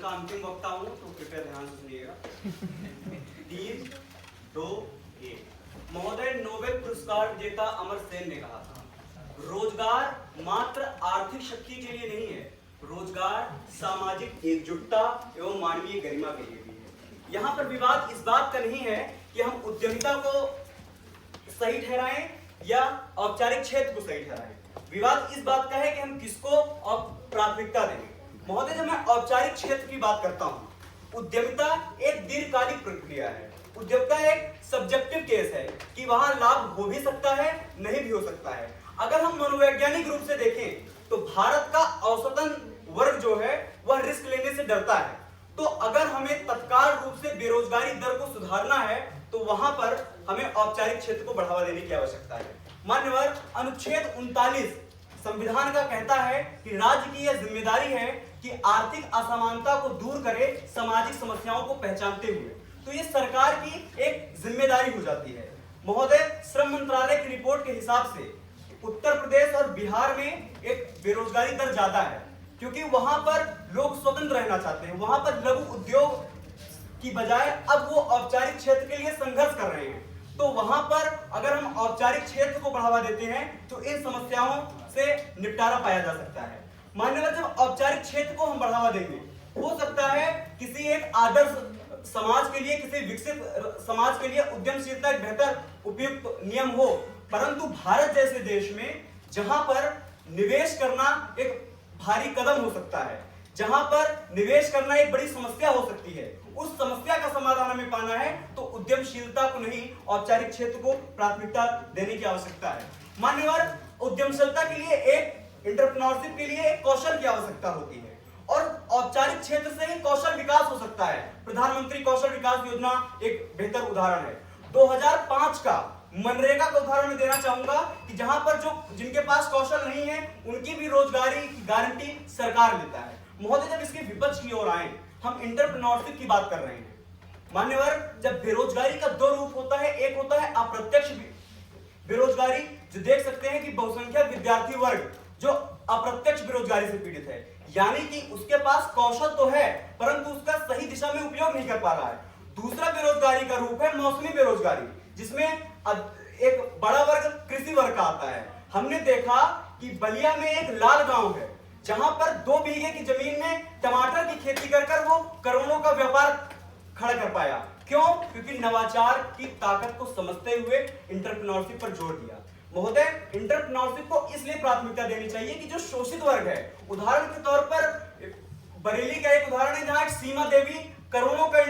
का अंतिम वक्ता हूँ, तो कृपया ध्यान से सुनिएगा। 3, 2, 1। महोदय, नोबेल पुरस्कार विजेता अमर सेन ने कहा था, रोजगार मात्र आर्थिक शक्ति के लिए नहीं है, रोजगार सामाजिक एकजुटता एवं मानवीय गरिमा के लिए भी है। यहाँ पर विवाद इस बात का नहीं है कि हम उद्यमिता को सही ठहराएं या औपचारिक क्षेत्र को सही ठहराएं। विवाद इस बात का है कि हम किसको प्राथमिकता देंगे। महोदय, जब मैं औपचारिक क्षेत्र की बात करता हूँ, उद्यमिता एक दीर्घकालिक प्रक्रिया है। उद्यमिता एक सब्जेक्टिव केस है कि वहां लाभ हो भी सकता है, नहीं भी हो सकता है। अगर हम मनोवैज्ञानिक रूप से देखें तो भारत का औसतन वर्ग जो है वह रिस्क लेने से डरता है। तो अगर हमें तत्काल रूप से बेरोजगारी दर को सुधारना है तो वहां पर हमें औपचारिक क्षेत्र को बढ़ावा देने की आवश्यकता है। मान्यवर, अनुच्छेद 39 संविधान का कहता है कि राज्य की यह जिम्मेदारी है कि आर्थिक असमानता को दूर करे, सामाजिक समस्याओं को पहचानते हुए। तो ये सरकार की एक जिम्मेदारी हो जाती है। महोदय, श्रम मंत्रालय की रिपोर्ट के हिसाब से उत्तर प्रदेश और बिहार में एक बेरोजगारी दर ज्यादा है, क्योंकि वहां पर लोग स्वतंत्र रहना चाहते हैं। वहां पर लघु उद्योग की बजाय अब वो औपचारिक क्षेत्र के लिए संघर्ष कर रहे हैं। तो वहां पर अगर हम औपचारिक क्षेत्र को बढ़ावा देते हैं तो इन समस्याओं से निपटारा पाया जा सकता है। मान्यवर, जब औपचारिक क्षेत्र को हम बढ़ावा देंगे, हो सकता है किसी एक आदर्श समाज के लिए, किसी विकसित समाज के लिए उद्यमशीलता एक बेहतर उपयुक्त नियम हो, परंतु भारत जैसे देश में जहां पर निवेश करना एक भारी कदम हो सकता है, जहां पर निवेश करना एक बड़ी समस्या हो सकती है, उस समस्या का समाधान हमें पाना है तो उद्यमशीलता को नहीं, औपचारिक क्षेत्र को प्राथमिकता देने की आवश्यकता है। मान्यवर, उद्यमशीलता के लिए एंटरप्रेन्योरशिप के लिए कौशल की आवश्यकता होती है और औपचारिक क्षेत्र से ही कौशल विकास हो सकता है। प्रधानमंत्री कौशल विकास योजना एक बेहतर उदाहरण है। 2005 का मनरेगा का उदाहरण मैं देना चाहूंगा कि जहां पर जिनके पास कौशल नहीं है उनकी भी रोजगारी की गारंटी सरकार लेता है। महोदय, जब इसके विपक्ष की ओर आए, हम एंटरप्रेन्योरशिप की बात कर रहे हैं। मान्यवर, जब बेरोजगारी का दो रूप होता है, एक होता है अप्रत्यक्ष बेरोजगारी, जो देख सकते हैं कि बहुसंख्यक विद्यार्थी वर्ग जो अप्रत्यक्ष बेरोजगारी से पीड़ित है, यानी कि उसके पास कौशल तो है परंतु उसका सही दिशा में उपयोग नहीं कर पा रहा है। दूसरा बेरोजगारी का रूप है मौसमी बेरोजगारी, जिसमें एक बड़ा वर्ग कृषि वर्ग का आता है। हमने देखा कि बलिया में एक लाल गांव है जहां पर 2 बीघे की जमीन में टमाटर की खेती कर वो करोड़ों का व्यापार खड़ा कर पाया। क्यों? क्योंकि नवाचार की ताकत को समझते हुए एंटरप्रेन्योरशिप पर जोर दिया। महोदय, एंटरप्रेन्योरशिप को इसलिए प्राथमिकता देनी चाहिए कि जो शोषित वर्ग है, उदाहरण के तौर पर बरेली का एक उदाहरण है जहां एक सीमा देवी करोड़ों का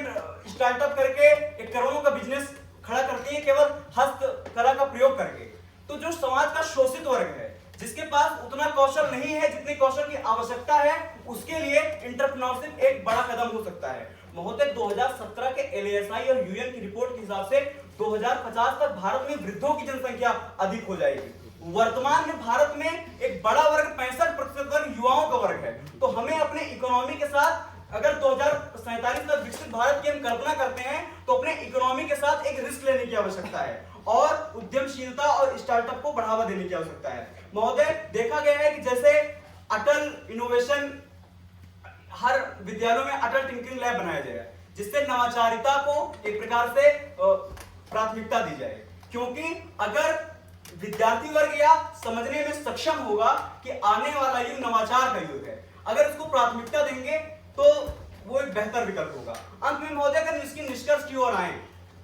स्टार्टअप करके एक करोड़ों का बिजनेस खड़ा करती है केवल हस्तकला का प्रयोग करके। तो जो समाज का शोषित वर्ग है, जिसके पास उतना कौशल नहीं है जितने कौशल की आवश्यकता है, उसके लिए एंटरप्रेन्योरशिप एक बड़ा कदम हो सकता है। महोदय, 2017 के LASI और UN की रिपोर्ट के हिसाब से 2050 तक भारत में वृद्धों की जनसंख्या अधिक हो जाएगी। वर्तमान में भारत में एक बड़ा वर्ग 65% वर्ग युवाओं का वर्ग है। तो हमें अपने इकोनॉमी के साथ, अगर 2047 तक विकसित भारत की हम कल्पना करते हैं, तो अपने इकोनॉमी के साथ एक रिस्क लेने की आवश्यकता है और उद्यमशीलता और स्टार्टअप को बढ़ावा देने की आवश्यकता है। महोदय, देखा गया है कि जैसे अटल इनोवेशन, हर विद्यालयों में अटल टिंकरिंग लैब बनाया जाए, जिससे नवाचारिता को एक प्रकार से प्राथमिकता दी जाए। क्योंकि अगर विद्यार्थी वर्ग या समझने में सक्षम होगा कि आने वाला युग नवाचार का युग है, अगर इसको प्राथमिकता देंगे तो वो एक बेहतर विकल्प होगा। अंत में महोदय, अगर इसकी निष्कर्ष की ओर आए,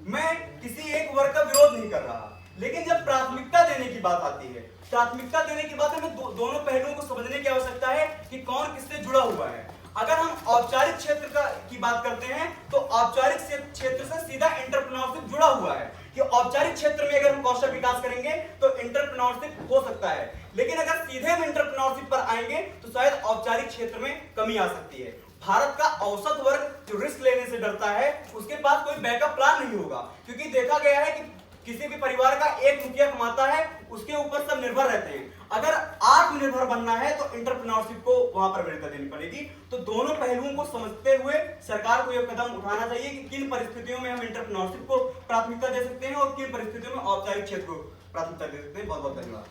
मैं किसी एक वर्ग का विरोध नहीं कर रहा, लेकिन जब प्राथमिकता देने की बात आती है, प्राथमिकता देने की बात हमें दोनों पहलुओं को समझने की आवश्यकता है कि कौन किससे जुड़ा हुआ है। अगर हम औपचारिक क्षेत्र की बात करते हैं तो औपचारिक क्षेत्र से सीधा एंटरप्रेन्योरशिप जुड़ा हुआ है कि औपचारिक क्षेत्र में अगर हम कौशल विकास करेंगे तो एंटरप्रेन्योरशिप हो सकता है, लेकिन अगर सीधे हम एंटरप्रेन्योरशिप पर आएंगे तो शायद औपचारिक क्षेत्र में कमी आ सकती है। भारत का औसत वर्ग जो रिस्क लेने से डरता है, उसके पास कोई बैकअप प्लान नहीं होगा, क्योंकि देखा गया है कि किसी भी परिवार का एक मुखिया कमाता है, उसके ऊपर सब निर्भर रहते हैं। अगर आत्मनिर्भर बनना है तो एंटरप्रेन्योरशिप को वहां पर वरीयता देनी पड़ेगी। तो दोनों पहलुओं को समझते हुए सरकार को यह कदम उठाना चाहिए कि किन परिस्थितियों में हम एंटरप्रेन्योरशिप को प्राथमिकता दे सकते हैं और किन परिस्थितियों में औपचारिक क्षेत्र को प्राथमिकता दे सकते हैं। बहुत बहुत धन्यवाद।